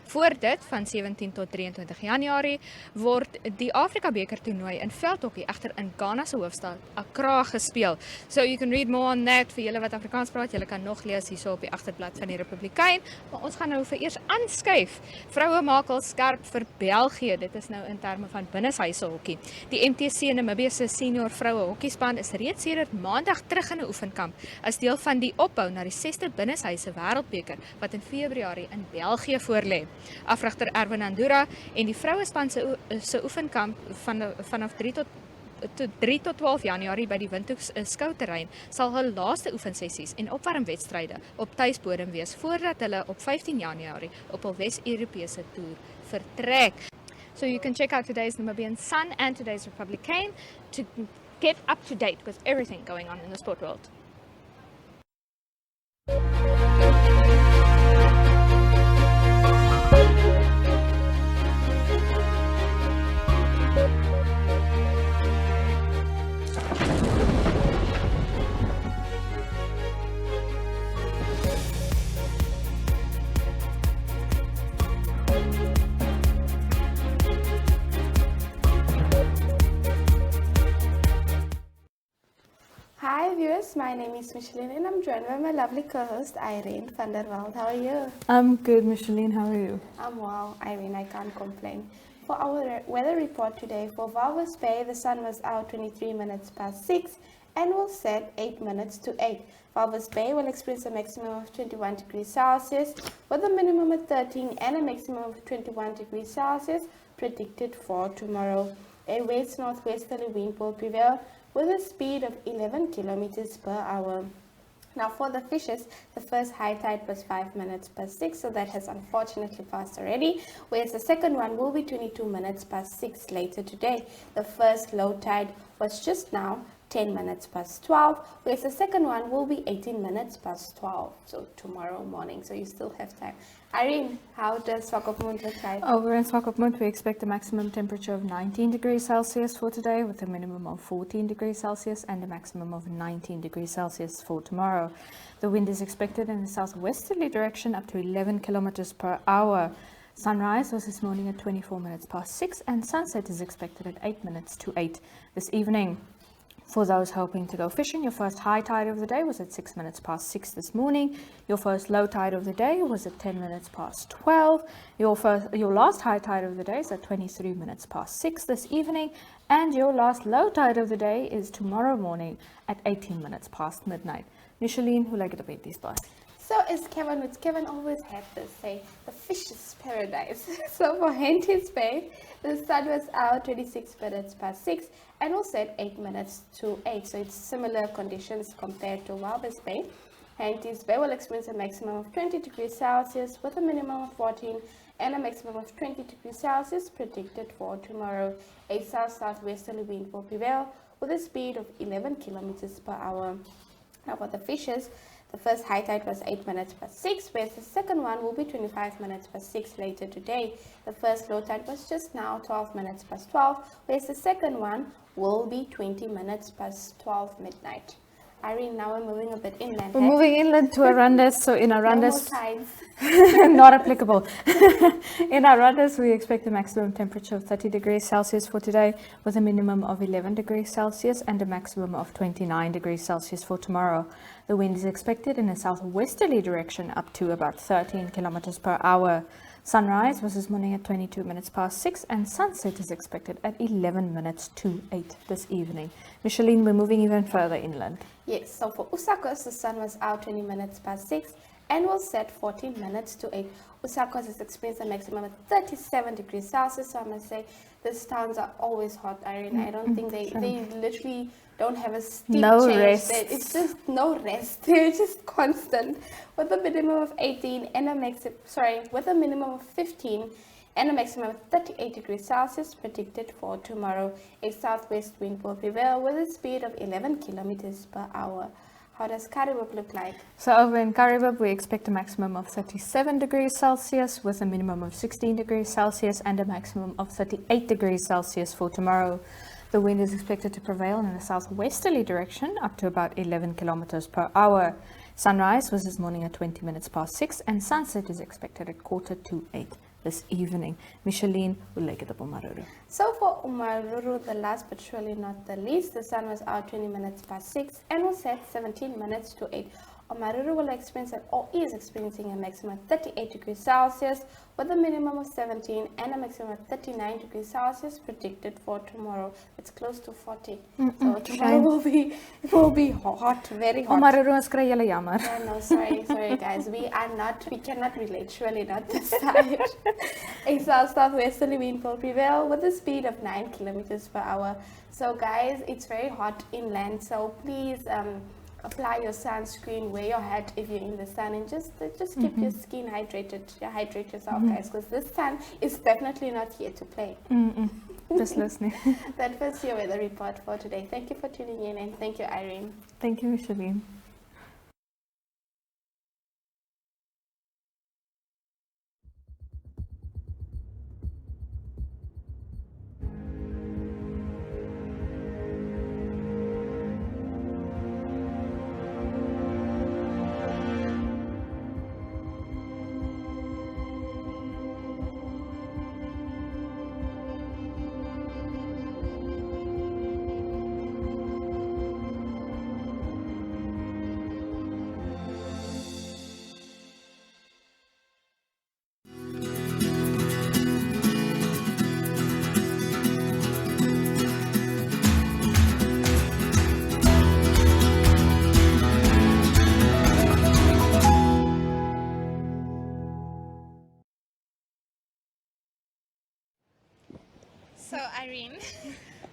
Voor dit, van 17 tot 23 Januarie, word die Afrika beker toernooi in veldhokkie egter in Ghana se hoofstad Accra gespeel. So you can read more on that vir julle wat Afrikaans praat. Julle kan nog lees hierso op die agterblad van die Republikein, maar ons gaan nou vir eers aanskuif. Vroue maak al skerp vir België. Dit is nou in terme van binneshuise hokkie. Die MTC Namibië se senior vroue hokkiespan is reeds sedert Maandag terug in 'n oefenkamp as deel van die opbou na die 6de binneshuise wêreldbeker wat in Februarie in België voorlê. Afrigter Erwin Andura en die vrouespan se oefenkamp vanaf 3 tot 12 Januarie by die Windhoek skouterrein sal hul laaste oefensessies en opwarmwedstryde op tuisbodem wees voordat hulle op 15 Januarie op hul Wes-Europese toer vertrek. So you can check out today's Namibian Sun and today's Republican to get up to date with everything going on in the sport world. Hi viewers, my name is Micheline and I'm joined by my lovely co-host Irene van der Wald. How are you? I'm good, Micheline. How are you? I'm well, Irene, I can't complain. For our weather report today, for Walvis Bay, the sun was out 23 minutes past 6 and will set 8 minutes to 8. Walvis Bay will experience a maximum of 21 degrees Celsius with a minimum of 13 and a maximum of 21 degrees Celsius predicted for tomorrow. A west-northwesterly wind will prevail with a speed of 11 kilometers per hour. Now for the fishes, the first high tide was 5 minutes past 6, so that has unfortunately passed already, whereas the second one will be 22 minutes past 6 later today. The first low tide was just now 10 minutes past 12, whereas the second one will be 18 minutes past 12, so tomorrow morning, so you still have time. Irene, how does Swakopmund look like? Over in Swakopmund, we expect a maximum temperature of 19 degrees Celsius for today, with a minimum of 14 degrees Celsius and a maximum of 19 degrees Celsius for tomorrow. The wind is expected in the southwesterly direction up to 11 kilometers per hour. Sunrise was this morning at 24 minutes past 6, and sunset is expected at 8 minutes to 8 this evening. For those hoping to go fishing, your first high tide of the day was at 6 minutes past 6 this morning. Your first low tide of the day was at 10 minutes past 12. Your last high tide of the day is at 23 minutes past 6 this evening. And your last low tide of the day is tomorrow morning at 18 minutes past midnight. Micheline, hoe lyk dit op hierdie spas? So as Kevin always had to say, the fish is paradise. So for Henty's Bay, the sun was out 26 minutes past 6 and will set 8 minutes to 8. So it's similar conditions compared to Walvis Bay. Henty's Bay will experience a maximum of 20 degrees Celsius with a minimum of 14 and a maximum of 20 degrees Celsius predicted for tomorrow. A south-southwesterly wind will prevail with a speed of 11 kilometers per hour. Now for the fishes, the first high tide was 8 minutes past 6, whereas the second one will be 25 minutes past 6 later today. The first low tide was just now 12 minutes past 12, whereas the second one will be 20 minutes past 12 midnight. Irene, now we're moving a bit inland. We're moving inland to Arundas. So in No more Arundas, tides. not applicable. In Arundas, we expect a maximum temperature of 30 degrees Celsius for today, with a minimum of 11 degrees Celsius and a maximum of 29 degrees Celsius for tomorrow. The wind is expected in a southwesterly direction up to about 13 kilometers per hour. Sunrise was this morning at 22 minutes past 6 and sunset is expected at 11 minutes to 8 this evening. Micheline, we're moving even further inland. Yes, so for Usakos, the sun was out 20 minutes past 6 and will set 14 minutes to 8. Usakos has experienced a maximum of 37 degrees Celsius, so I must say these towns are always hot, Irene. I don't think they literally don't have a steep No change. rest. It's just no rest. They're just constant with a minimum of 18 and a with a minimum of 15 and a maximum of 38 degrees Celsius predicted for tomorrow. A southwest wind will prevail with a speed of 11 kilometers per hour. How does Karibib look like? So over in Karibib, we expect a maximum of 37 degrees Celsius with a minimum of 16 degrees Celsius and a maximum of 38 degrees Celsius for tomorrow. The wind is expected to prevail in a southwesterly direction up to about 11 kilometers per hour. Sunrise was this morning at 20 minutes past 6 and sunset is expected at 7:45 this evening. Micheline will take it up on Maruru. So for Umaruru, the last but surely not the least, the sun was out 20 minutes past 6 and will set 17 minutes to 8. Omaruru will experience or is experiencing a maximum of 38 degrees Celsius with a minimum of 17 and a maximum of 39 degrees Celsius predicted for tomorrow. It's close to 40. So tomorrow will be hot, very hot. Maruru is kry julle jammer. Yeah, no, sorry guys. We cannot relate, surely not this side. A southwesterly wind will prevail with a speed of 9 kilometers per hour. So guys, it's very hot inland, so please apply your sunscreen, wear your hat if you're in the sun, and just keep your skin hydrated. Hydrate yourself, guys, because this sun is definitely not here to play. Just listening. That was your weather report for today. Thank you for tuning in, and thank you, Irene. Thank you, Micheline. So Irene,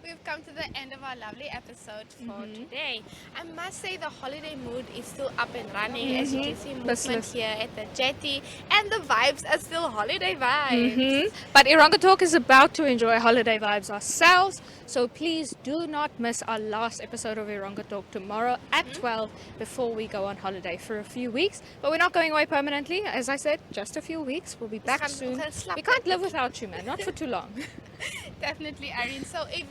we've come to the end of our lovely episode for today. I must say the holiday mood is still up and running, as you can see movement here at the jetty, and the vibes are still holiday vibes. But Erongo Talk is about to enjoy holiday vibes ourselves, so please do not miss our last episode of Erongo Talk tomorrow at 12 before we go on holiday for a few weeks. But we're not going away permanently, as I said, just a few weeks. We'll be back soon. We can't live without you, man, not for too long. Definitely, Irene. So if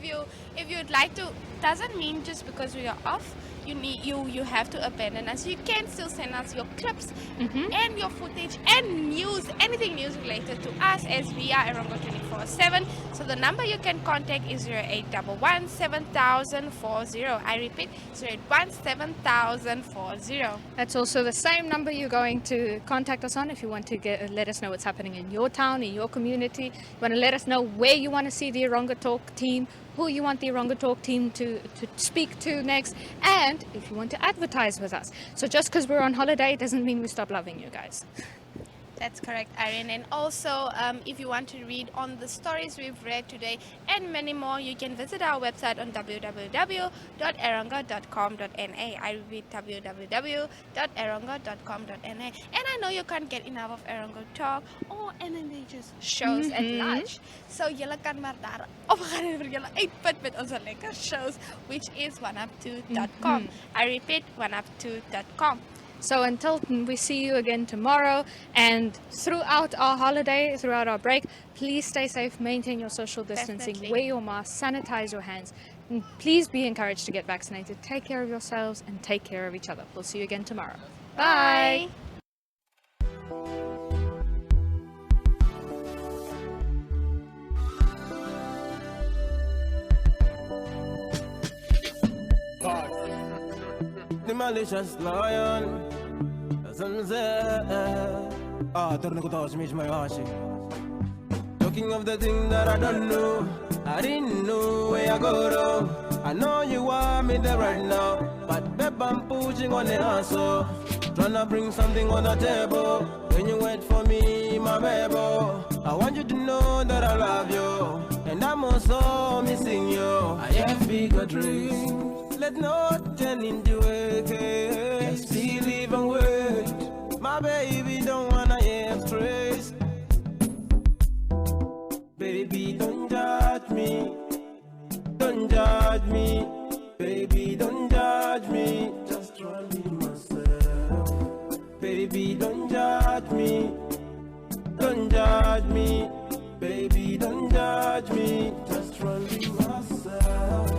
you'd like to, doesn't mean just because we are off, you have to abandon us. You can still send us your clips and your footage and news, anything news related to us, as we are Erongo 24/7. So the number you can contact is 0811 7040. I repeat, 0811 7040. That's also the same number you're going to contact us on if you want to let us know what's happening in your town, in your community. You want to let us know where you want to see the Erongo Talk team who you want the Erongo Talk team to speak to next, and if you want to advertise with us. So just because we're on holiday doesn't mean we stop loving you guys. That's correct, Irene. And also, if you want to read on the stories we've read today and many more, you can visit our website on www.erongo.com.na. I repeat, www.erongo.com.na. And I know you can't get enough of Erongo Talk or animated shows at large. So julle kan maar daar opgaan vir julle uitput met onze lekker shows, which is oneup2.com. I repeat, oneup2.com. So until we see you again tomorrow, and throughout our holiday, throughout our break, please stay safe, maintain your social distancing, Definitely. wear your mask, sanitize your hands, and please be encouraged to get vaccinated. Take care of yourselves and take care of each other. We'll see you again tomorrow. Bye. The malicious lion. Torna ko to mesmo eu acho. Talking of the thing that I don't know, I didn't know where I go wrong. I know you want me there right now, but babe, I'm pushing on the answer. Tryna bring something on the table. When you wait for me, my baby, I want you to know that I love you, and I'm also missing you. I have bigger dreams. Let not turn into a case. Still even wait. My baby don't wanna express. Baby, don't judge me. Don't judge me. Baby, don't judge me. Just try me myself. Baby, don't judge me. Don't judge me. Baby, don't judge me. Just try me myself.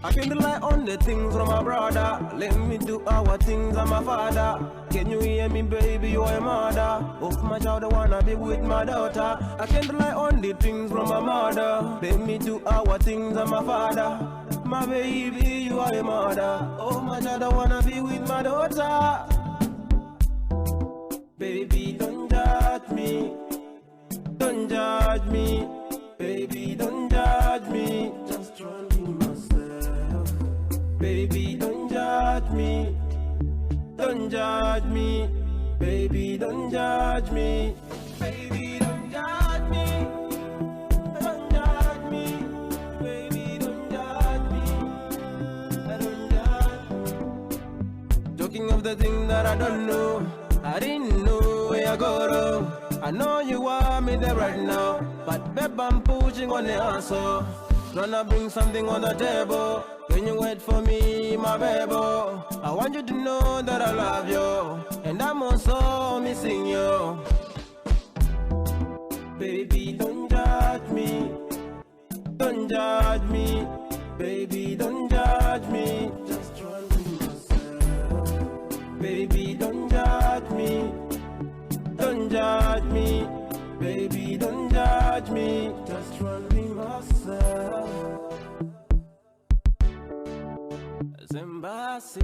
I can rely on the things from my brother. Let me do our things, I'm a father. Can you hear me, baby? You're a mother. Of my child, I wanna be with my daughter. I can rely on the things from my mother. Let me do our things, I'm a father. My baby, you are a mother. Oh my child, I wanna be with my daughter. Baby, don't judge me. Don't judge me. Baby, don't judge me. Just try me myself. Baby, don't judge me. Don't judge me. Baby, don't judge me. Baby, don't judge me. Don't judge me. Baby, don't judge me. Don't judge me. Talking of the thing that I don't know, I didn't know where I go wrong. I know you want me there right now, but babe, I'm pushing on the answer. Tryna bring something on the table. When you wait for me, my baby, I want you to know that I love you, and I'm also missing you. Baby, don't judge me. Don't judge me. Baby, don't judge me. Just try me myself. Baby, don't judge me. Don't judge me, baby, don't judge me. Just try me myself. As embassy.